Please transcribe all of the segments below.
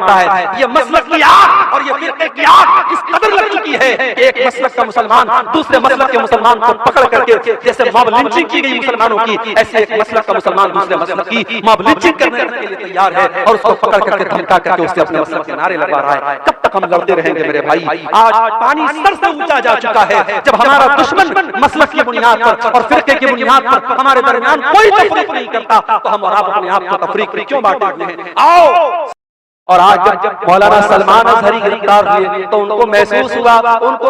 है। ये मसलक की आग और ये फिरके की आग इस कदर लग चुकी है कि एक मसलक का मुसलमान दूसरे मसलक के मुसलमान को पकड़ करके, जैसे मॉब लिंचिंग की गई मुसलमानों की, ऐसे एक मसलक का मुसलमान दूसरे मसलक की मॉब लिंचिंग करने के लिए तैयार है और उसको पकड़ करके धमका करके उससे अपने मसलक के नारे लगवा रहा है। कब तक हम लड़ते रहेंगे मेरे भाई? आज पानी सर से ऊंचा जा चुका है। जब हमारा दुश्मन मसलक की बुनियाद पर और फिरके की बुनियाद पर हमारे दरमियान कोई तफरीक नहीं करता, तो हम और आप अपने आप को तफरीक में क्यों बांटते हैं? आओ। और आज जब मौलाना सलमान अजहरी गिरफ्तार हुए तो उनको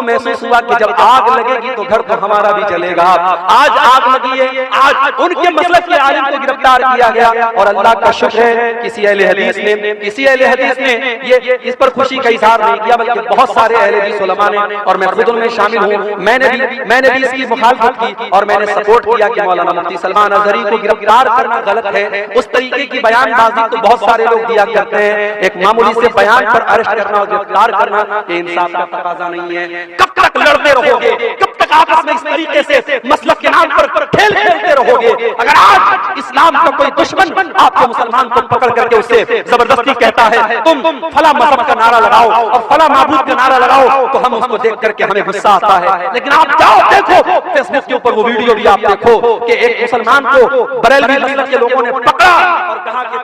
महसूस हुआ कि जब आग लगेगी तो घर तो हमारा भी जलेगा। आज आग लगी है, आज उनके मसलक के आलिम को गिरफ्तार किया गया और अल्लाह का शुक्र है किसी अहले हदीस ने ये इस पर खुशी का इजहार नहीं किया, बल्कि बहुत सारे अहले हदीस उलमा ने, और मैं खुद उनमें शामिल हूँ, मैंने भी इसकी मुखालफत की और मैंने सपोर्ट किया कि मौलाना मुफ्ती सलमान अजहरी को गिरफ्तार करना गलत है। उस तरीके की बयानबाजी तो बहुत सारे लोग दिया करते हैं, एक मामूली से बयान पर अरेस्ट करना और गिरफ्तार करना ये इंसाफ का तकाजा नहीं है। कब तक लड़ते रहोगे? कब तक आपस में इस तरीके से मसलक के नाम पर खेल खेलते रहोगे? अगर आज इस्लाम का कोई दुश्मन आपके मुसलमान को पकड़ करके उससे जबरदस्ती कहता है तुम फला मजहब का नारा लगाओ और फला माबूद का नारा लगाओ, तो हम उसको देख करके हमें गुस्सा आता है। लेकिन आप जाओ देखो फेसबुक के ऊपर वो वीडियो भी आप देखो कि एक मुसलमान को बरेलवी मसलक के लोगों ने पकड़ा और कहा कि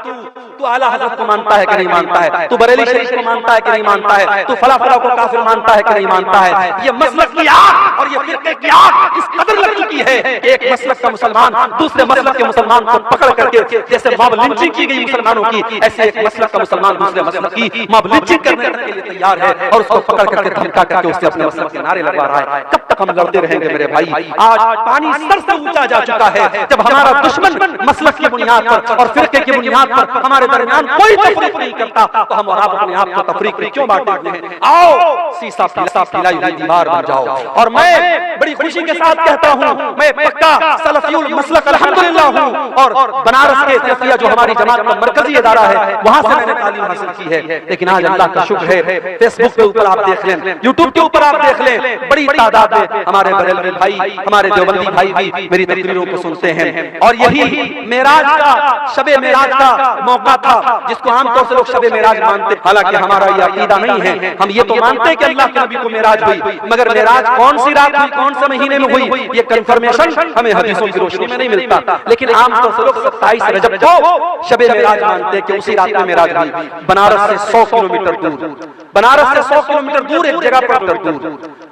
तू आला हज़रत को मानता है कि नहीं मानता है, तू बरेली शरीफ को मानता है कि नहीं मानता है, तू फला फला को काफिर मानता है कि नहीं मानता है। ये मसलक की आग और ये फिरके की आग इस कदर लग चुकी है कि एक मसलक का मुसलमान दूसरे मसलक के मुसलमान को पकड़ करके, जैसे मॉब लिंचिंग की गई मुसलमानों की, ऐसे एक मसलक का मुसलमान दूसरे मसलक की मॉब लिंचिंग करने के लिए तैयार है और उसको पकड़ करके धमका करके उससे अपने मसलक के नारे लगवा रहा है। कब तक हम लड़ते रहेंगे मेरे भाई? आज पानी सर से ऊंचा जा चुका है। जब हमारा दुश्मन मसलक की बुनियाद पर और फिरके की बुनियाद पर हमारे दरमियान कोई तफरीक नहीं करता, तो हम और आप अपने आप को तफरीक में क्यों बांटते हैं? आओ सीसा पिलाई हुई दीवार बन जाओ। और मैं बड़ी खुशी के साथ कहता हूँ, मैं पक्का सलफियुल मसलक अल्हम्दुलिल्लाह हूँ और बनारस के सलफिया जो हमारी जमात का मरकजी इदारा है वहां से मैंने तालीम हासिल की है। लेकिन आज अल्लाह का शुक्र है फेसबुक के ऊपर आप देख लें, यूट्यूब के ऊपर आप देख लें, बड़ी तादाद में हमारे बरेलवी भाई, हमारे देवबंदी भाई भी मेरी तकरीरों को सुनते हैं। और यही मेराज का, शबे मेराज का मौका था जिसको आमतौर से लोग शबे मेराज मानते, हालांकि हमारा ये अकीदा नहीं है। हम ये तो मानते हैं कि अल्लाह के नबी को मेराज हुई, मगर मेराज कौन सी रात हुई, कौन से महीने में हुई, ये कंफर्मेशन हमें हदीसों की रोशनी में नहीं मिलता। लेकिन आमतौर से लोग 27 रजब को शबे मेराज मानते हैं कि उसी रात में मेराज हुई। बनारस से 100 किलोमीटर दूर, बनारस से 100 किलोमीटर दूर एक जगह पर,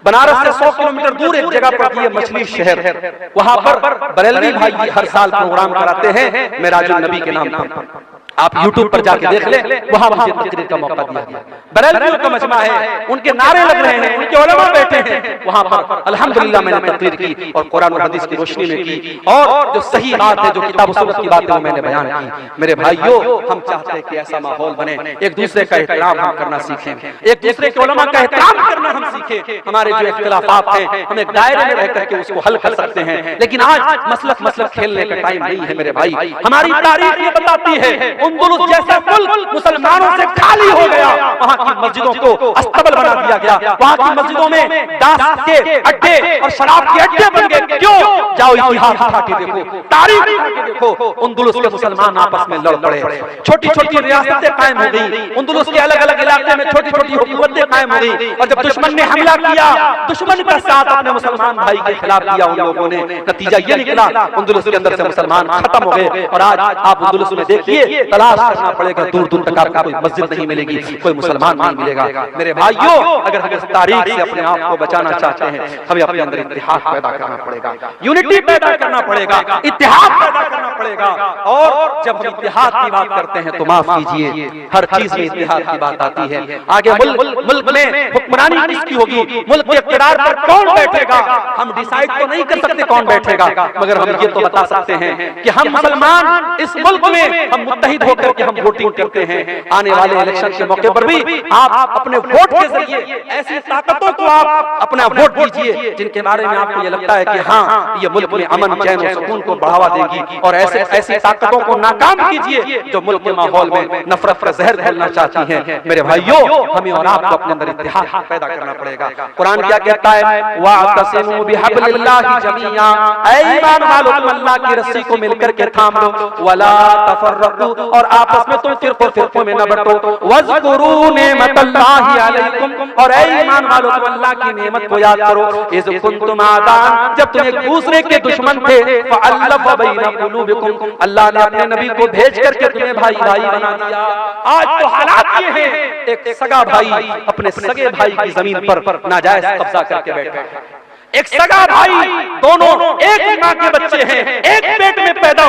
बनारस से 100 किलोमीटर दूर एक जगह पर ये मछली शहर है, वहां पर बरेलवी भाई हर साल प्रोग्राम कराते हैं मेराजुल नबी के नाम पर। आप YouTube पर जाके देख ले, वहां मुझे तकरीर का मौका दिया गया। बरेलवियों का मजमा है, उनके नारे लग रहे हैं, उनके उलमा बैठे हैं वहां पर। अल्हम्दुलिल्लाह मैंने तकरीर की और कुरान और हदीस की रोशनी में की, और जो सही बात है, जो किताब और सुन्नत की बात है, वो मैंने बयान की। मेरे भाइयों, हम चाहते हैं कि ऐसा माहौल बने, एक दूसरे का एहतराम हम करना सीखें, एक दूसरे के उलमा का एहतराम करना हम सीखें। हमारे जो इख्तिलाफात हैं हम एक दायरे में रह करके उसको हल कर सकते हैं। लेकिन आज मसलक खेलने का टाइम नहीं है मेरे भाई। हमारी तारीख ये बताती है अंदलुस जैसा मुल्क मुसलमानों से खाली हो गया, वहां की मस्जिदों को अस्तबल बना दिया गया, वहां की मस्जिदों में दास के अड्डे और शराब के अड्डे बन गए। क्यों? जाओ इतिहास उठा के देखो, तारीख उठा के देखो। अंदलुस के मुसलमान आपस में लड़ पड़े, छोटी छोटी रियासतें कायम हो गई, अंदलुस के अलग अलग इलाके में छोटी छोटी हुकूमतें कायम हो गई। और जब दुश्मन ने हमला किया, दुश्मन का साथ अपने मुसलमान भाई के खिलाफ दिया उन लोगों ने, नतीजा ये निकला अंदलुस के अंदर से मुसलमान खत्म हो गए। और आज आप अंदलुस में देखिए, तलाश करना पड़ेगा, दूर दूर तक आपको कोई मस्जिद नहीं मिलेगी, कोई मुसलमान नहीं मिलेगा। मेरे भाइयों, अगर हम इस तारीख से अपने आप को बचाना चाहते हैं, हमें अपने अंदर इत्तेहाद पैदा करना पड़ेगा, यूनिटी पैदा करना पड़ेगा, इत्तेहाद पैदा करना पड़ेगा। और जब हम इत्तेहाद की बात करते हैं तो माफ कीजिए, हर चीज में इत्तेहाद की बात आती है। आगे मुल्क में हुक्मरानी किसकी होगी, मुल्क के इक़्तिदार पर कौन बैठेगा, हम डिसाइड तो नहीं कर सकते कौन बैठेगा, मगर हम ये तो बता सकते हैं कि हम मुसलमान इस मुल्क में हम मुत्तहिद होकर के हम वोटिंग करते हैं। आने वाले इलेक्शन के मौके पर भी आप अपने वोट के जरिए ऐसी ताकतों को आप अपना वोट दीजिए जिनके बारे में आपको ये लगता है कि हाँ, ये मुल्क में अमन चैन और सुकून को बढ़ावा देगी। और ऐसी ताकतों को नाकाम कीजिए जो मुल्क के माहौल में नफरत का जहर फैलना चाहती हैं। मेरे भाइयों, हमें और आपको अपने अंदर इत्तेहाद पैदा करना पड़ेगा। कुरान क्या कहता है, वाअतसिमू बिहब्लिल्लाहि जमीआ, ऐ ईमान वालों, तुम अल्लाह की रस्सी को मिलकर के थाम लो, वला तफर्रकू, और आपस में तुम फिरकों में न बंटो। वज़कुरू निअमतल्लाहि अलैकुम, और ऐ ईमान वालों तुम अल्लाह की नेमत को याद करो। इज़ कुंतुम आदान, जब तुम एक दूसरे के दुश्मन थे, फ़अल्लफ़ बैन क़ुलूबिकुम, अल्लाह ने अपने नबी को भेज करके तुम्हें भाई भाई बना दिया। आज तो हालात ये हैं, एक सगा भाई अपने सगे भाई की जमीन पर नाजायज कब्जा करके बैठा है। एक सगा भाई, दोनों एक मां के बच्चे हैं, एक पेट में पैदा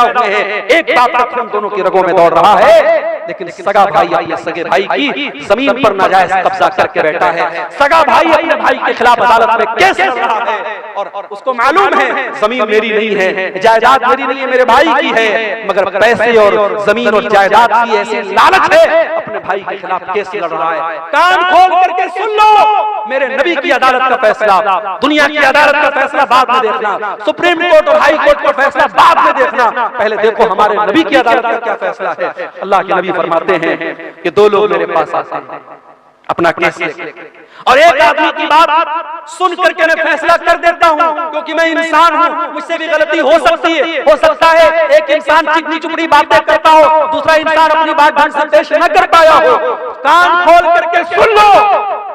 हुए हैं, एक बाप का खून दोनों की रगों में दौड़ रहा है, लेकिन सगा भाई अपने सगे भाई की जमीन पर नाजायज कब्जा करके बैठा है। सगा भाई अपने भाई के खिलाफ अदालत में केस लड़ रहा है और उसको मालूम है जमीन मेरी नहीं है, जायदाद मेरी नहीं है, मेरे भाई की है, मगर पैसे और जमीन और जायदाद की ऐसी लालच है, अपने भाई के खिलाफ केस लड़ रहा है। कान खोल करके सुन लो, मेरे नबी की अदालत का फैसला, दुनिया की अदालत का फैसला बाद में देखना, सुप्रीम कोर्ट और हाई कोर्ट का फैसला बाद में देखना, पहले देखो हमारे नबी की अदालत का क्या फैसला है। अल्लाह के नबी फरमाते हैं कि दो लोग मेरे पास आते हैं अपना केस लेके, और एक आदमी की बात सुन करके मैं फैसला कर देता हूं, क्योंकि मैं इंसान हूं, मुझसे भी गलती हो सकती है। हो सकता है एक इंसान चिकनी चुपड़ी बातें करता हो, दूसरा इंसान अपनी बात ढंग से पेश न कर पाया हो। कान खोल करके सुन लो,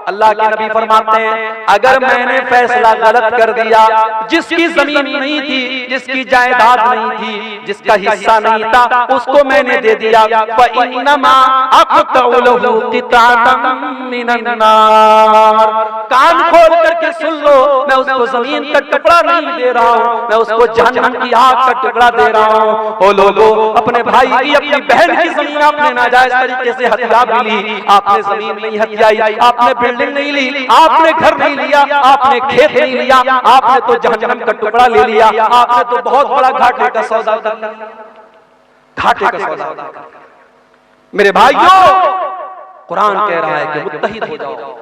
अल्लाह के नबी फरमाते हैं अगर मैंने फैसला गलत कर दिया, जिसकी जमीन नहीं थी, जिसकी जायदाद नहीं थी, जिसका हिस्सा नहीं था, उसको मैंने दे दिया, फ़इन्नमा अक़तउ लहू क़िताअतम मिनन नार। कान खोल करके सुन लो, मैं उसको जमीन का टुकड़ा नहीं दे रहा हूँ, मैं उसको जहन्नम की आग का टुकड़ा दे रहा हूँ। ओ लोगों, अपने भाई की, अपनी बहन की जमीन आपने नाजायज तरीके से हथिया भी ली, आपने जमीन नहीं हथियाई, आपने बिल्डिंग नहीं ली, आपने घर नहीं लिया, आपने खेत नहीं लिया, आपने तो जहन्नम का टुकड़ा ले लिया, आपने तो बहुत बड़ा घाटे का सौदा कर लिया, घाटे का सौदा। मेरे भाइयों, कुरान कह रहा है कि मुत्तहिद हो जाओ,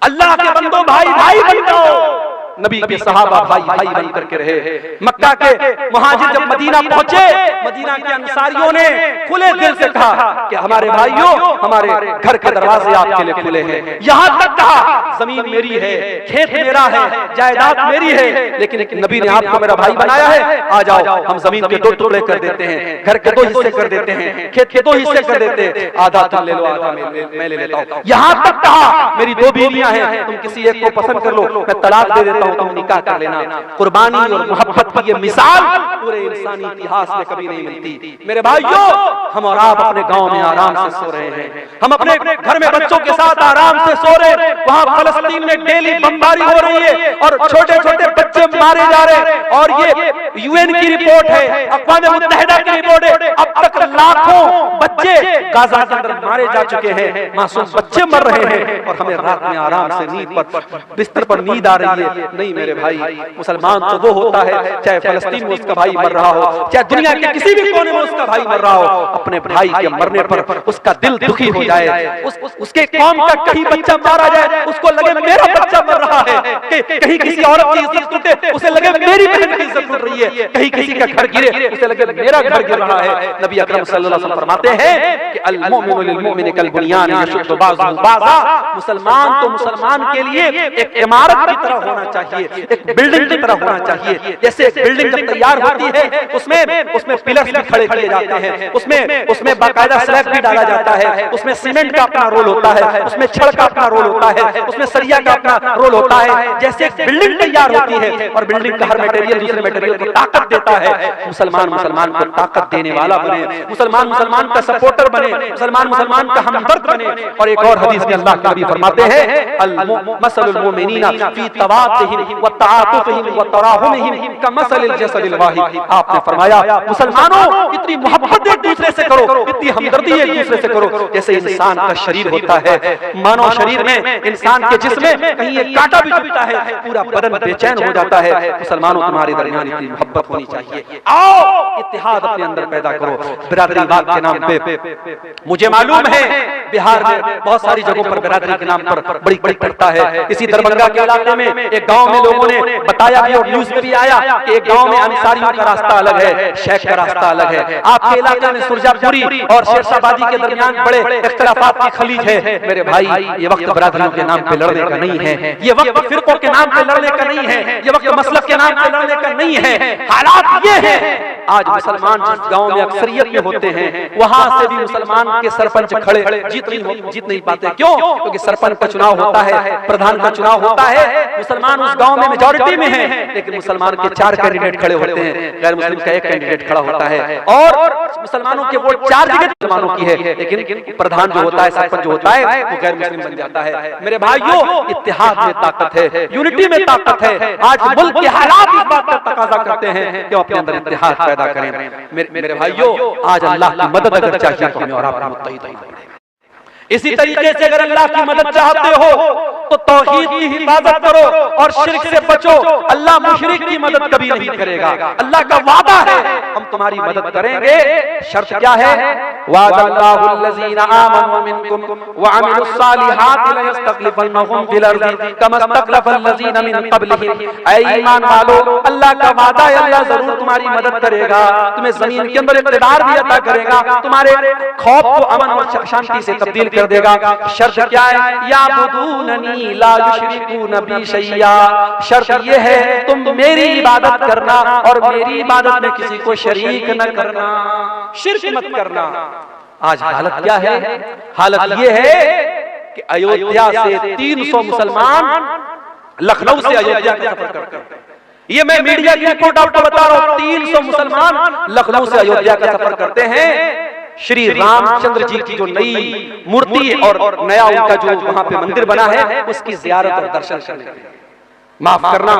अल्लाह के बंदो भाई भाई बन जाओ। नबी के सहाबा भाई भाई बन करके रहे। मक्का के मुहाजिर जब मदीना पहुंचे, मदीना के अंसारियों ने खुले दिल से कहा कि हमारे भाइयों, हमारे घर के दरवाजे आपके लिए खुले हैं। यहां तक कहा जमीन मेरी है, खेत मेरा है, जायदाद मेरी है, लेकिन नबी ने आपको मेरा भाई बनाया है, आ जाओ हम जमीन के 2 टुकड़े कर देते हैं, घर के 2 हिस्से कर देते हैं, खेत के 2 हिस्से कर देते हैं, आधा तुम ले लो, आधा मैं ले लेता हूं। यहां तक कहा मेरी 2 बीवियां हैं, तुम किसी एक को पसंद कर लो, मैं तलाक दे देता हूं, तुम निकाह कर लेना। कुर्बानी और मोहब्बत की ये मिसाल पूरे इंसानी इतिहास में कभी नहीं मिलती। मेरे भाइयों, हम और आप अपने गांव में आराम से सो रहे हैं, हम अपने घर में बच्चों के साथ आराम से सो रहे, वहां फलस्तीन में डेली बमबारी हो रही है और छोटे छोटे बच्चे मारे जा रहे हैं, और ये यूएन की रिपोर्ट है, अक़वाम मुत्तहिदा की रिपोर्ट है, अब तक लाखों बच्चे गाजा के अंदर मारे जा चुके हैं, मासूम बच्चे मर रहे हैं, और हमें रात में आराम से नींद पर, बिस्तर पर नींद आ रही है। नहीं मेरे भाई, मुसलमान तो वो होता है चाहे फलस्तीन में उसका भाई मर रहा हो, चाहे दुनिया के किसी भी कोने में उसका भाई मर रहा हो, अपने भाई के मरने पर उसका दिल दुखी हो जाए, उसके कौम का कहीं बच्चा मारा जाए, उसको लगे मेरा बच्चा मर रहा है, कहीं किसी औरत की इज्जत टूटे उसे लगे मेरी बहन की इज्जत टूट रही है, कहीं किसी का घर गिरे उसे लगे मेरा घर गिर रहा है। नबी अकरम सल्लल्लाहु अलैहि वसल्लम फरमाते हैं कि अल मुमिनु लिल मुमिनि कल बुनियान यशुद्दु बाज़ुहु बाज़ा। मुसलमान तो मुसलमान के लिए एक इमारत की तरह होना चाहिए, एक बिल्डिंग की तरह होना चाहिए। जैसे एक बिल्डिंग जब तैयार होती है, उसमें पिलर्स भी खड़े किए जाते हैं, उसमें बाकायदा स्लैब भी डाला जाता है, उसमें सीमेंट का अपना रोल होता है, उसमें छड़ का अपना रोल होता है, उसमें सरिया का अपना रोल होता है। जैसे एक बिल्डिंग तैयार होती है और बिल्डिंग का हर मटेरियल दूसरे मटेरियल को ताकत देता है, मुसलमान को ताकत देने वाला बने, मुसलमान का सपोर्टर बने, मुसलमान का हमदर्द बने। और एक और हदीस में अल्लाह के नबी फरमाते हैं अल मसलुल मुमिनीना फी तवातुहिम व तआतुफिहिम व तराहुमिहिम कमसलिल जसदिल वाहिद। आपने फरमाया मुसलमानों इतनी मोहब्बत एक दूसरे से करो, इतनी हमदर्दी एक दूसरे से करो जैसे इंसान का शरीर होता है। मानव शरीर में, इंसान के जिस्म में कहीं एक कांटा भी चुभता है, पूरा बदन बेचैन हो जाता है। मुसलमानों तुम्हारे दरमियान इतनी मोहब्बत होनी चाहिए। आओ इत्तेहाद अपने अंदर पैदा करो। बिरादरीवाद के नाम पे मुझे मालूम है बिहार में बहुत सारी जगहों पर बिरादरी के नाम पर बड़ी बड़ी करता है। इसी दरभंगा के इलाके में एक गांव में लोगों ने बताया भी और न्यूज में भी आया कि एक गांव में अंसारियों का रास्ता अलग है, शेख का रास्ता अलग है। आपके इलाके में सुरजापुरी और शेरशाहबादी के दरमियान बड़े इख्तिलाफात की खलीज है। मेरे भाई, ये वक्त बिरादरियों के नाम पे लड़ने का नहीं है, ये वक्त फिरकों के नाम पे लड़ने का नहीं है, ये वक्त मसलक के नाम पे लड़ने का नहीं है। हालात ये है, आज मुसलमान जिस गांव में अक्सरियत में होते हैं वहां से भी मुसलमान के सरपंच खड़े जीत नहीं पाते। क्यों? क्योंकि सरपंच का चुनाव होता है, प्रधान का चुनाव होता है, मुसलमान उस गांव में मेजॉरिटी में है, लेकिन मुसलमान के 4 कैंडिडेट खड़े होते हैं, गैर मुस्लिम का 1 कैंडिडेट खड़ा होता है और मुसलमानों के वोट 4 जगह मुसलमानों की है, लेकिन प्रधान जो होता है, सरपंच जो होता है, वो गैर मुस्लिम बन जाता है। मेरे भाइयों, इत्तेहाद में ताकत है, यूनिटी में ताकत है। आज मुल्क के हालात इस बात का तकाजा करते हैं कि अपने अंदर इत्तेहाद पैदा करें। मेरे भाइयों, आज अल्लाह की मदद अगर चाहिए तो हमें और आपको मुत्तहिद होना पड़ेगा। इसी तरीके से अगर अल्लाह की मदद चाहते हो तो तौहीद की हिफाजत करो और शिर्क से बचो। अल्लाह मुशरिक की मदद कभी नहीं करेगा। अल्लाह का वादा है, हम तुम्हारी मदद करेंगे। शर्त क्या है? वादल्लाहुल्लज़ीना आमनु मिनकुम व अमिलुस्सालिहाति लयस्तखलिफन्नहुम फिल अर्दि कमा इस्तखलफल्लज़ीना मिन क़ब्लिहिम। ऐ ईमान वालो, अल्लाह का वादा है, अल्लाह जरूर तुम्हारी मदद करेगा, तुम्हें जमीन के अंदर इक़्तिदार भी अता करेगा, तुम्हारे खौफ को अमन और शांति से तब्दील कर देगा। शर्त क्या है? याबुदूननी ला युशरिकून बी शैया। शर्त ये है, तुम मेरी इबादत करना और मेरी इबादत में किसी को शरीक न करना, शिर्क मत करना। आज हालत क्या है? हालत ये है कि अयोध्या से 300 मुसलमान लखनऊ से अयोध्या का सफर करते हैं। ये मैं मीडिया की रिपोर्ट आपको बता रहा हूं, 300 मुसलमान लखनऊ से अयोध्या का सफर करते हैं श्री रामचंद्र जी की जो नई मूर्ति और नया उनका जो वहां पे मंदिर बना है उसकी जियारत और दर्शन करने। माफ करना,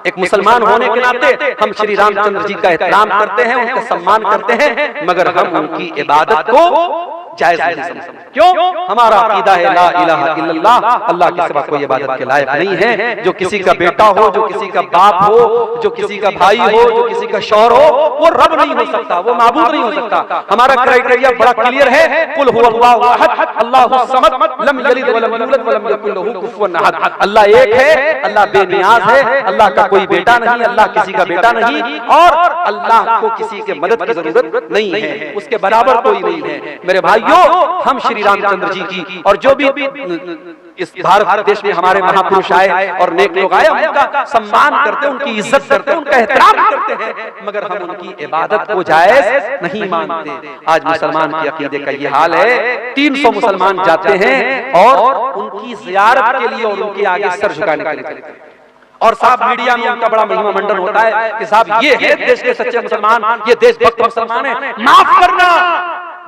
एक मुसलमान होने के नाते हम श्री रामचंद्र जी का एहतराम करते हैं, उनका सम्मान करते हैं, मगर हम उनकी इबादत को जायज नहीं समझते। क्यों? हमारा अकीदा है ला इलाहा इल्लल्लाह, अल्लाह के सिवा कोई इबादत के लायक नहीं है। जो किसी का बेटा हो, जो किसी का बाप हो, जो किसी का भाई हो, जो किसी का शौहर हो, वो रब नहीं हो सकता, वो माबूद नहीं हो सकता। हमारा क्राइटेरिया बड़ा क्लियर है, कुल हुवल्लाहु अहद अल्लाहुस समद लम यलिद वलम यूलद वलम यकुल लहू कुफुवन अहद। अल्लाह एक है, अल्लाह बेनियाज है, अल्लाह का कोई बेटा नहीं, अल्लाह किसी का बेटा नहीं और अल्लाह को किसी के मदद की जरूरत नहीं है, उसके बराबर कोई नहीं है। मेरे भाई, हम श्री रामचंद्र जी की और जो भी इस भारत देश में हमारे महापुरुष आए और नेक लोग आए, उनका सम्मान करते हैं, उनकी इज्जत करते हैं, उनका एहतराम करते हैं, मगर हम उनकी इबादत को जायज नहीं मानते। आज मुसलमान के अकीदे का ये हाल है। 300 मुसलमान जाते हैं और उनकी जियारत के लिए और उनके आगे सर झुकाने के लिए, और साहब मीडिया में उनका बड़ा महिमा मंडन होता है कि साहब ये है देश के सच्चे मुसलमान, ये देशभक्त मुसलमान है। माफ करना,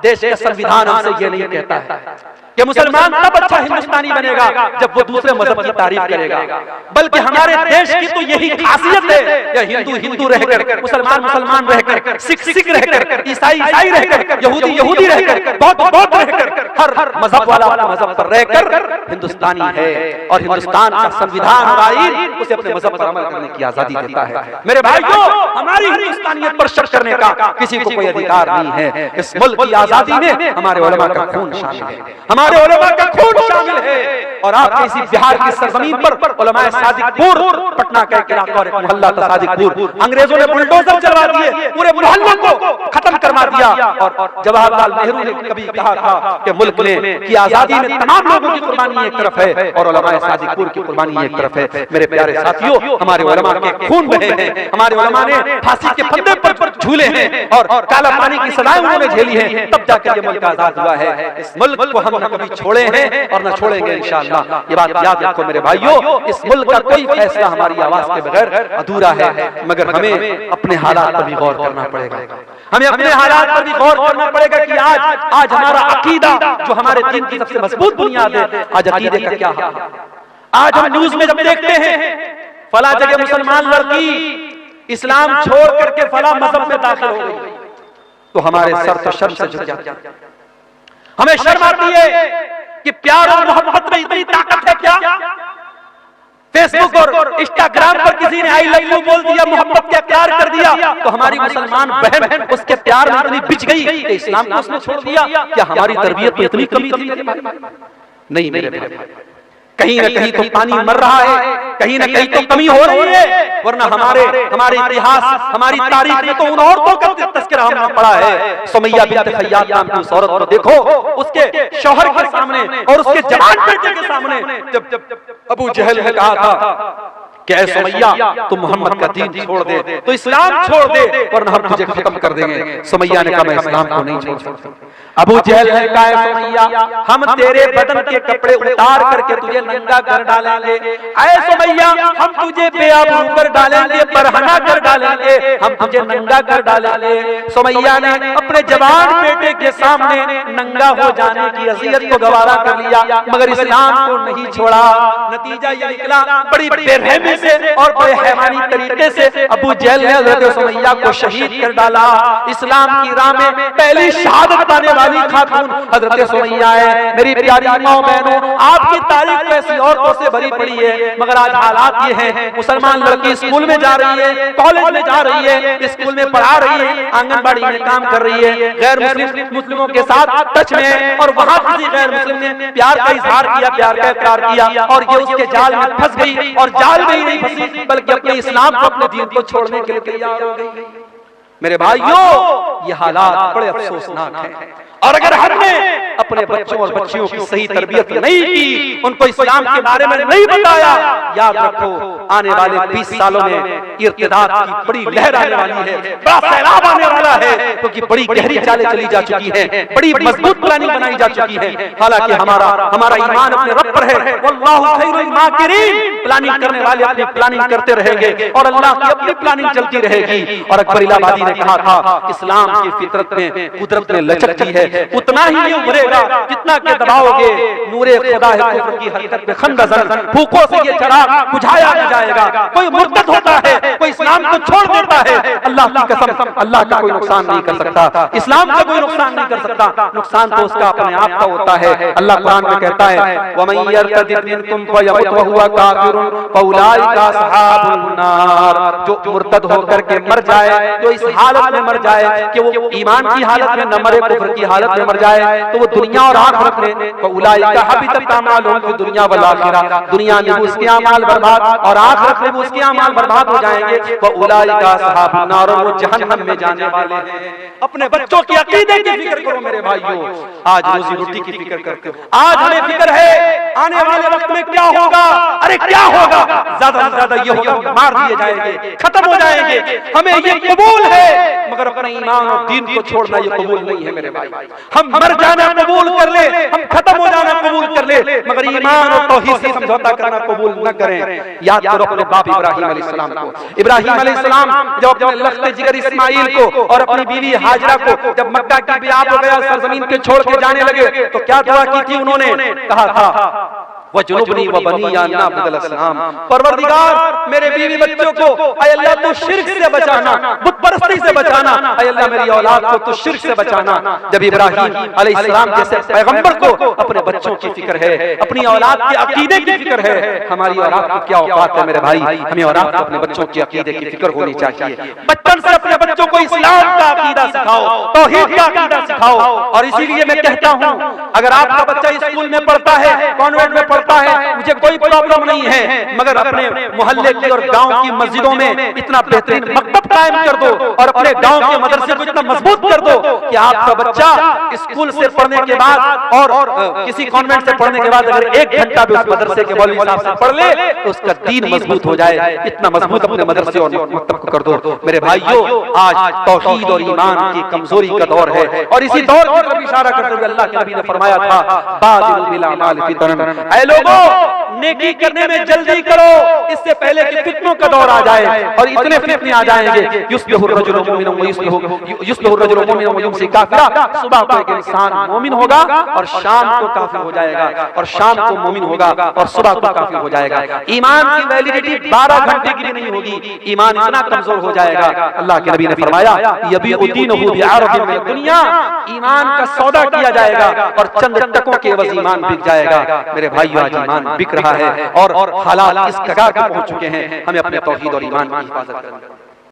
देश का संविधान हमसे ये नहीं कहता है कि मुसलमान तब अच्छा हिंदुस्तानी बनेगा जब वो दूसरे मजहब की तारीफ करेगा, बल्कि हमारे देश की तो यही खासियत है, या हिंदू हिंदू रहकर, मुसलमान मुसलमान रहकर, सिख सिख रहकर, ईसाई ईसाई रहकर, यहूदी यहूदी रहकर, बौद्ध बौद्ध रहकर, हर मजहब वाला अपने मजहब पर रहकर हिंदुस्तानी है। और हिंदुस्तान का संविधान और आईन उसे अपने मजहब पर अमल करने की आजादी देता है। मेरे भाइयों, हमारी हिंदुस्तानियत पर शक करने का किसी को कोई अधिकार नहीं है। इस मुल्क की आजादी में हमारे उलमा का खून शामिल है, हमारे उलमा का खून शामिल है। और आपके इसी बिहार की सरजमीन पर उलमाए सादिकपुर, पटना का एक इलाका और एक मोहल्ला था सादिकपुर, अंग्रेजों ने बुलडोजर चलवा दिए, पूरे मोहल्लों को खत्म करवा दिया। और जवाहरलाल नेहरू ने कभी कहा था कि मुल्क में की आजादी में तमाम लोगों की कुर्बानी एक तरफ है और उलमाए सादिकपुर की कुर्बानी एक तरफ है। मेरे प्यारे साथियों, हमारे उलमा के खून बहे हैं, हमारे उलमा ने फांसी के फंदे पर झूले हैं और काला पानी की सजाएं उन्होंने झेली हैं, तब जाकर ये मुल्क आजाद हुआ है। इस मुल्क को हम न कभी छोड़े हैं और न छोड़ेंगे इंशाअल्लाह। ये बात याद रखो मेरे भाइयों, इस मुल्क का कोई फैसला हमारी आवाज के बगैर अधूरा है, मगर हमें अपने हालात पर भी गौर करना पड़ेगा। हमें अपने हालात पर भी गौर करना पड़ेगा कि आज हमारा अकीदा जो हमारे दीन की सबसे मजबूत बुनियाद है, आज अकीदे का क्या हाल है। आज हम न्यूज में जब देखते हैं फला जगह मुसलमान लड़की इस्लाम छोड़ करके फला मजहब में दाखिल हो गई, तो हमारे सर तो शर्म से झुक जाते हैं। हमें शर्म आती है कि प्यार और मोहब्बत में इतनी ताकत है क्या? फेसबुक और इंस्टाग्राम पर किसी ने आई लव यू बोल दिया, मोहब्बत का प्यार कर दिया, तो हमारी मुसलमान बहन उसके प्यार में इतनी बिछ गई कि इस्लाम को उसने छोड़ दिया। क्या हमारी तरबियत में इतनी कमी थी? नहीं मेरे भाई, कहीं ना कहीं तो पानी मर रहा है, कहीं ना कहीं तो कमी हो रही है, वरना हमारे इतिहास, हमारी तारीख में तो उन औरतों का तज़किरा हमने पढ़ा है। सुमैया बिन्त खय्यात नाम की उस औरत को देखो, उसके शौहर के सामने और उसके जवान बेटे के सामने जब अबू जहल ने कहा था कि ऐ सुमैया तुम मोहम्मद का दीन छोड़ दे, तो इस्लाम छोड़ दे, वरना हम तुझे खत्म कर देंगे। सुमैया ने कहा मैं इस्लाम को नहीं छोड़ सकता। अबू जहल ने कहा सुमैया हम तेरे बदन के कपड़े उतार करके तुझे नंगा कर डालेंगे। ऐ सुमैया हम तुझे बेआबरू कर डालेंगे, बरहना कर डालेंगे, हम तुझे नंगा कर डालेंगे। सुमैया ने अपने जवान बेटे के सामने नंगा हो जाने की अज़ियत को गवारा कर लिया, मगर इस्लाम को नहीं छोड़ा। नतीजा ये निकला, बड़ी बेरहमी से और बड़े हैवानी तरीके से अबू जहल ने हज़रत सुमैया को शहीद कर डाला। इस्लाम की राह में पहली शहादत पाने वाली खातून हज़रत सुमैया है। मेरी प्यारी माओ बहनों, आपकी तारीख ऐसी औरतों से भरी पड़ी है, मगर आज हालात ये हैं, मुसलमान लड़की स्कूल में जा रही है, कॉलेज में जा रही है, स्कूल में पढ़ा रही है, आंगनबाड़ी में काम कर रही है, गैर मुस्लिमों के साथ टच में है, और वहां किसी गैर मुस्लिम ने प्यार का इजहार किया, प्यार का इकरार किया, और ये उसके जाल में फंस गई, और जाल में नहीं फंसी बल्कि अपने इस्लाम को, अपने दीन को छोड़ने के लिए तैयार हो गई। मेरे भाइयों, ये हालात बड़े अफसोसनाक हैं, और अगर हमने अपने बच्चों और बच्चियों की सही तरबियत नहीं की, उनको इस्लाम के बारे में नहीं बताया, याद रखो आने वाले 20 सालों में इर्तिदाद की बड़ी लहर आने वाली है, बड़ा सैलाब आने वाला है, क्योंकि बड़ी गहरी चालें चली जा चुकी हैं, बड़ी मजबूत प्लानिंग बनाई जा चुकी है। हालांकि हमारा ईमान अपने रब पर है, वल्लाहु खैरुल माकिरीन। प्लानिंग करने वाले अपनी प्लानिंग करते रहेंगे और अल्लाह की अपनी प्लानिंग चलती रहेगी। और अकबर इलाहाबादी ने कहा था, इस्लाम की फितरत में, कुदरत में लचक दी है, उतना ही ये उभरेगा जितना के दबाओगे। नूरे खुदा है कुफ्र की हरकत में खंदजन, फूकों से ये चिराग बुझाया नहीं जाएगा। कोई मुर्तद होता है, कोई इस्लाम को छोड़ देता है, अल्लाह की कसम अल्लाह का कोई नुकसान नहीं कर सकता, इस्लाम का कोई नुकसान नहीं कर सकता। नुकसान तो उसका अपने आप का होता है। अल्लाह कुरान में कहता है, वमन यर्तदिद मिनकुम फयमुत वहुवा काफिरुन फउलाइका असहाबुन नार। जो मुर्तद होकर के मर जाए, जो इस हालत में मर जाए कि वो ईमान की हालत में न मरे, कुफ्र की हालत में मर जाए, तो वो दुनिया और आखिरत में फउलाइका हबितत अमालुहुम फी दुनिया वल आखिरह, दुनिया में भी उसके अमाल बर्बाद और आखिरत में भी उसके अमाल बर्बाद हो जाएंगे। फउलाइका असहाबुन नार, वो जहन्नम में जाने वाले हैं। अपने बच्चों की अकीदे की फिक्र करो मेरे भाइयों, आज रोजी रोटी की फिक्र करते हो। आज हमें फिक्र है आने वाले वक्त में क्या होगा। अरे क्या होगा, ज्यादा से ज्यादा ये होगा मार दिए जाएंगे, खत्म हो जाएंगे। हमें ये कबूल है, मगर अपने ईमान और दीन को छोड़ना ये कबूल नहीं है मेरे भाई। हम मर जाना कबूल कर ले, हम खत्म हो जाना कबूल कर ले, मगर ईमान और तौहीद से समझौता करना कबूल न करें। याद करो अपने बाप इब्राहिम अलैहिस्सलाम को। इब्राहिम अलैहिस्सलाम जब अपने लख्त जिगर इस्माइल को और अपनी बीवी हाजरा को जब मक्का की बियाह हो गया, सरजमीन के छोड़ के जाने लगे, तो क्या दुआ की थी उन्होंने? कहा था वजुनुबनी व बनिया नअबुदल असनाम, परवरदिगार मेरे बीवी बच्चों को ऐ अल्लाह तू शिर्क से बचाना, बुत परस्ती से बचाना, ऐ अल्लाह मेरी औलाद को तू शिर्क से बचाना। जब इब्राहिम अलैहिस्सलाम जैसे पैगंबर को अपने बच्चों की फिक्र है, अपनी औलाद के अकीदे की फिक्र है, हमारी औलाद को क्या औकात है मेरे भाई। हमें औलाद को अपने बच्चों के अकीदे की फिक्र होनी चाहिए। बचपन से अपने बच्चों को इस्लाम का अकीदा सिखाओ, तौहीद का अकीदा सिखाओ। और इसीलिए मैं कहता हूं, अगर आपका बच्चा स्कूल में पढ़ता है, कॉन्वेंट में है, मुझे कोई प्रॉब्लम नहीं है, मगर अपने मोहल्ले की और गांव की मस्जिदों में इतना बेहतरीन मकतब कायम कर दो और अपने गांव के मदरसे को इतना मजबूत कर दो कि आपका बच्चा स्कूल से पढ़ने के बाद और किसी कॉन्वेंट से पढ़ने के बाद अगर 1 घंटा भी उस मदरसे के मौलवी साहब से पढ़ ले तो उसका दीन मजबूत हो जाए। इतना मजबूत अपने मदरसे और मकतब को कर दो मेरे भाइयों। आज तौहीद और ईमान की कमजोरी का दौर है, और इसी दौर की तरफ इशारा करते हुए अल्लाह के नबी ने फरमाया था, बादिलु बिल अमाल फितनन, ऐ लोगों नेकी करने में जल्दी करो, इससे पहले कि फितनों का दौर आ जाए। और इतने फितने आ जाएंगे, युस्बिहु रजुलु मुमिनन व युस्बिहु रजुलु मुमिनन व युमसी काफिरा। सुबह को एक इंसान मोमिन होगा और शाम को काफिर हो जाएगा, और शाम को मोमिन होगा और सुबह को काफिर हो जाएगा। ईमान की वैलिडिटी 12 घंटे की भी नहीं होगी, ईमान इतना कमजोर हो जाएगा। अल्लाह के नबी ने फरमाया, यबीउद्दीनहु बिअरदिन मिन दुनिया, ईमान का सौदा किया जाएगा और चंद टकों के एवज ईमान बिक जाएगा। मेरे भाइयों, आज ईमान बिक रहा है और हालात इस कगार पर पहुंच चुके हैं। हमें अपने तौहीद और ईमान की हिफाजत करनी है।